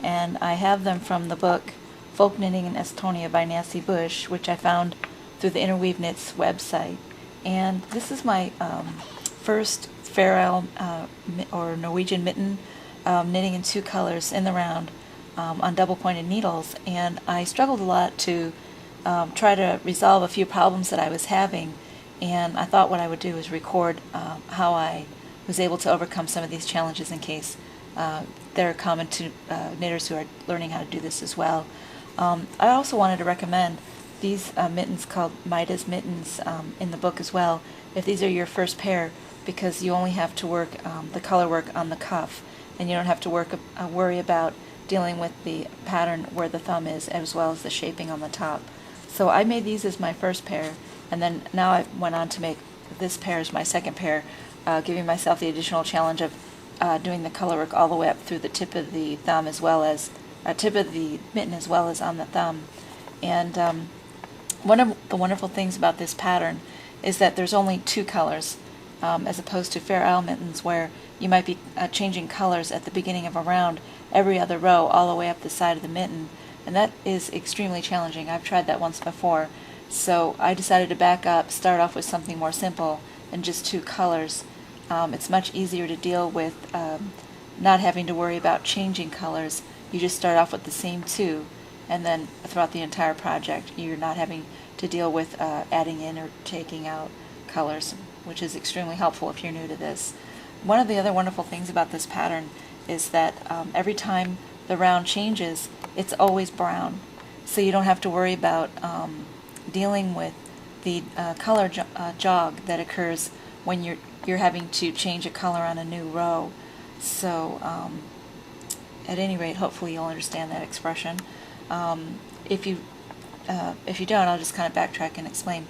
and I have them from the book Folk Knitting in Estonia by Nancy Bush, which I found through the Interweave Knits website. And this is my first Fair or Norwegian mitten knitting in two colors in the round on double pointed needles, and I struggled a lot to try to resolve a few problems that I was having, and I thought what I would do is record how I was able to overcome some of these challenges in case they're common to knitters who are learning how to do this as well. I also wanted to recommend these mittens called Midas Mittens in the book as well, if these are your first pair, because you only have to work the color work on the cuff, and you don't have to worry about dealing with the pattern where the thumb is, as well as the shaping on the top. So I made these as my first pair, and then now I went on to make this pair as my second pair, giving myself the additional challenge of doing the color work all the way up through the tip of the thumb, as well as tip of the mitten, as well as on the thumb. And one of the wonderful things about this pattern is that there's only two colors, as opposed to Fair Isle mittens, where you might be changing colors at the beginning of a round every other row all the way up the side of the mitten, and that is extremely challenging. I've tried that once before, so I decided to back up, start off with something more simple and just two colors. It's much easier to deal with not having to worry about changing colors. You just start off with the same two, and then throughout the entire project you're not having to deal with adding in or taking out colors, which is extremely helpful if you're new to this. One of the other wonderful things about this pattern is that every time the round changes, it's always brown, so you don't have to worry about dealing with the color jog that occurs when you're having to change a color on a new row. So at any rate, hopefully you'll understand that expression. If you don't, I'll just kind of backtrack and explain.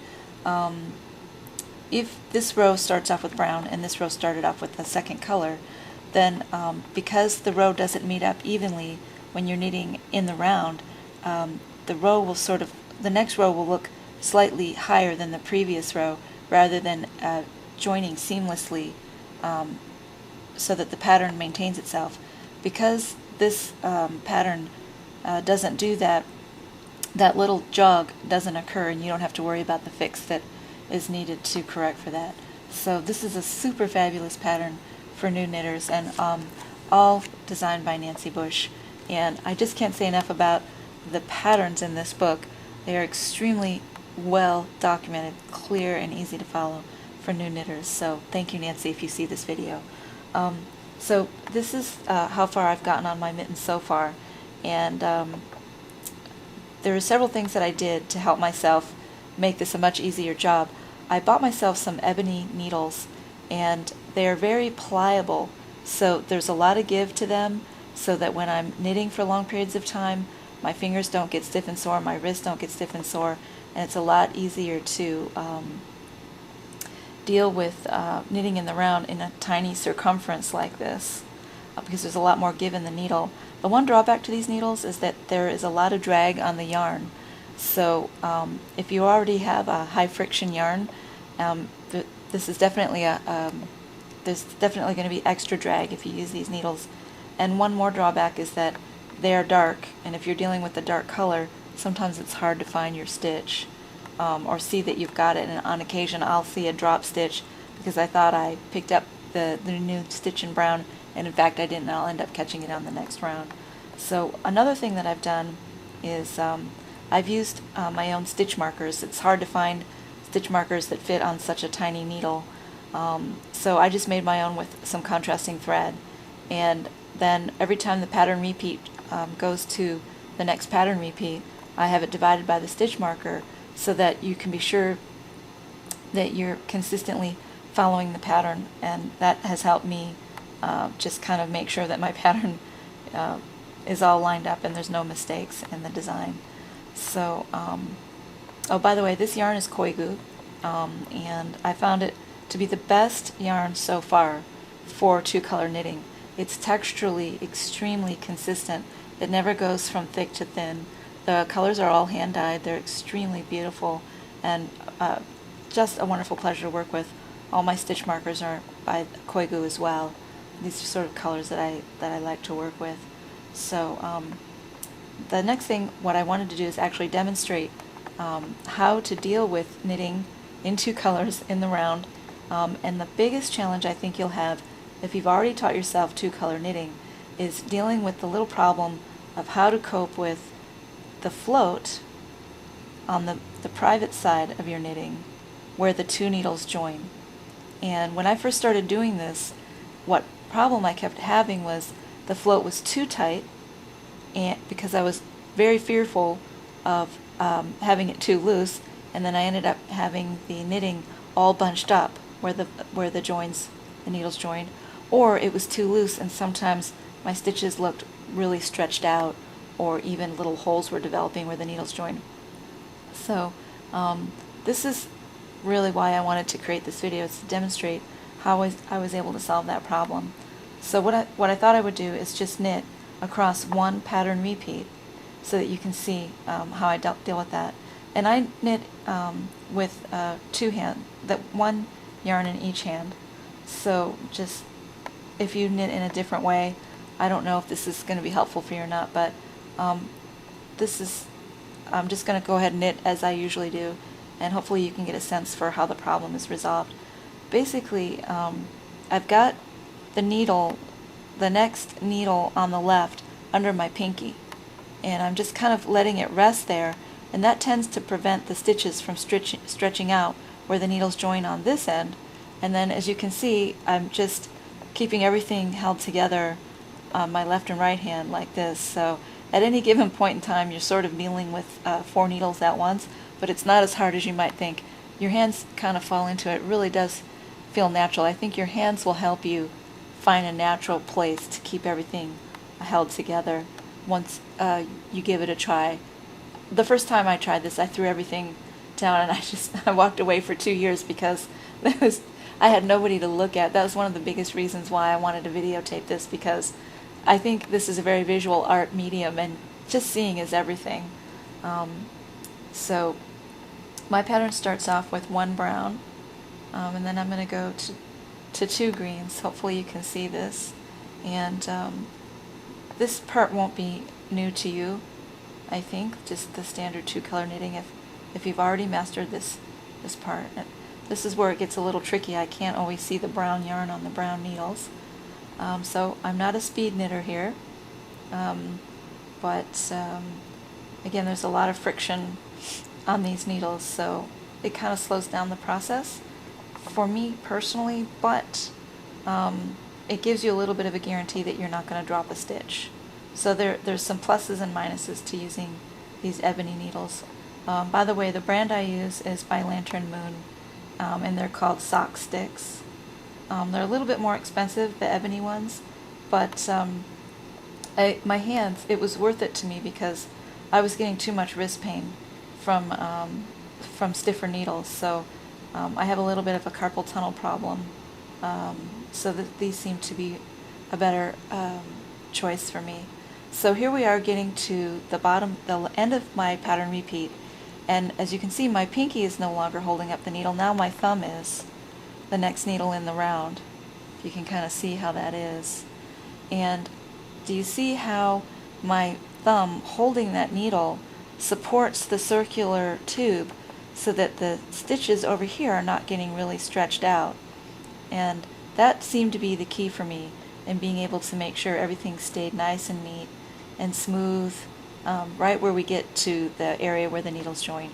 If this row starts off with brown and this row started off with the second color, then because the row doesn't meet up evenly when you're knitting in the round, the next row will look slightly higher than the previous row, rather than joining seamlessly so that the pattern maintains itself. Because this pattern doesn't do that, that little jog doesn't occur, and you don't have to worry about the fix that is needed to correct for that. So this is a super fabulous pattern for new knitters, and all designed by Nancy Bush. And I just can't say enough about the patterns in this book. They are extremely well documented, clear, and easy to follow for new knitters. So thank you, Nancy, if you see this video. So this is how far I've gotten on my mittens so far, and there are several things that I did to help myself make this a much easier job. I bought myself some ebony needles, and they are very pliable, so there's a lot of give to them, so that when I'm knitting for long periods of time, my fingers don't get stiff and sore, my wrists don't get stiff and sore, and it's a lot easier to deal with knitting in the round in a tiny circumference like this, because there's a lot more give in the needle. The one drawback to these needles is that there is a lot of drag on the yarn. So if you already have a high friction yarn, this is definitely there's definitely going to be extra drag if you use these needles. And one more drawback is that they are dark, and if you're dealing with a dark color, sometimes it's hard to find your stitch or see that you've got it. And on occasion I'll see a drop stitch because I thought I picked up the new stitch in brown, and in fact I didn't, and I'll end up catching it on the next round. So another thing that I've done is I've used my own stitch markers. It's hard to find stitch markers that fit on such a tiny needle, so I just made my own with some contrasting thread, and then every time the pattern repeat goes to the next pattern repeat, I have it divided by the stitch marker so that you can be sure that you're consistently following the pattern, and that has helped me just kind of make sure that my pattern is all lined up and there's no mistakes in the design. So, oh, by the way, this yarn is Koigu, and I found it to be the best yarn so far for two-color knitting. It's texturally extremely consistent. It never goes from thick to thin. The colors are all hand-dyed. They're extremely beautiful, and just a wonderful pleasure to work with. All my stitch markers are by Koigu as well. These are sort of colors that I like to work with. So the next thing, what I wanted to do is actually demonstrate how to deal with knitting in two colors in the round. And the biggest challenge I think you'll have if you've already taught yourself two-color knitting is dealing with the little problem of how to cope with the float on the private side of your knitting where the two needles join. And when I first started doing this, what problem I kept having was the float was too tight, and because I was very fearful of having it too loose, and then I ended up having the knitting all bunched up where the joins, the needles joined, or it was too loose, and sometimes my stitches looked really stretched out, or even little holes were developing where the needles joined. So this is really why I wanted to create this video, is to demonstrate how I was able to solve that problem. So what I thought I would do is just knit across one pattern repeat so that you can see how I deal with that. And I knit with one yarn in each hand. So just if you knit in a different way, I don't know if this is going to be helpful for you or not, but I'm just going to go ahead and knit as I usually do, and hopefully you can get a sense for how the problem is resolved. Basically, I've got the next needle on the left under my pinky, and I'm just kind of letting it rest there, and that tends to prevent the stitches from stretching out where the needles join on this end. And then, as you can see, I'm just keeping everything held together on my left and right hand like this. So at any given point in time, you're sort of dealing with 4 needles at once, but it's not as hard as you might think. Your hands kind of fall into it. It really does feel natural. I think your hands will help you find a natural place to keep everything held together once you give it a try. The first time I tried this, I threw everything down, and I walked away for 2 years because I had nobody to look at. That was one of the biggest reasons why I wanted to videotape this, because I think this is a very visual art medium, and just seeing is everything. So my pattern starts off with 1 brown, and then I'm going to go to 2 greens. Hopefully you can see this. And this part won't be new to you, I think, just the standard 2-color knitting if you've already mastered this part. And this is where it gets a little tricky. I can't always see the brown yarn on the brown needles. So I'm not a speed knitter here, but again, there's a lot of friction on these needles, so it kind of slows down the process for me personally, but it gives you a little bit of a guarantee that you're not going to drop a stitch. So there's some pluses and minuses to using these ebony needles. By the way, the brand I use is by Lantern Moon, and they're called sock sticks. They're a little bit more expensive, the ebony ones, but my hands, it was worth it to me because I was getting too much wrist pain from stiffer needles. So I have a little bit of a carpal tunnel problem, so these seem to be a better choice for me. So here we are getting to the end of my pattern repeat, and as you can see, my pinky is no longer holding up the needle. Now my thumb is the next needle in the round. You can kind of see how that is. And do you see how my thumb holding that needle supports the circular tube so that the stitches over here are not getting really stretched out? And that seemed to be the key for me in being able to make sure everything stayed nice and neat and smooth right where we get to the area where the needles join.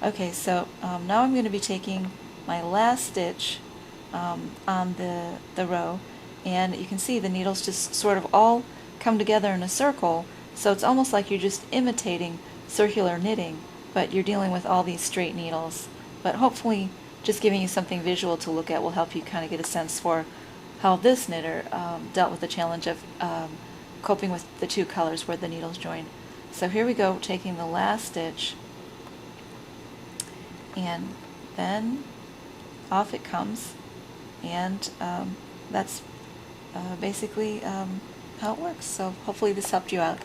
Okay, so now I'm going to be taking my last stitch on the row, and you can see the needles just sort of all come together in a circle, so it's almost like you're just imitating circular knitting, but you're dealing with all these straight needles. But hopefully just giving you something visual to look at will help you kind of get a sense for how this knitter dealt with the challenge of coping with the 2 colors where the needles join. So here we go, taking the last stitch, and then off it comes, and that's basically how it works. So hopefully this helped you out.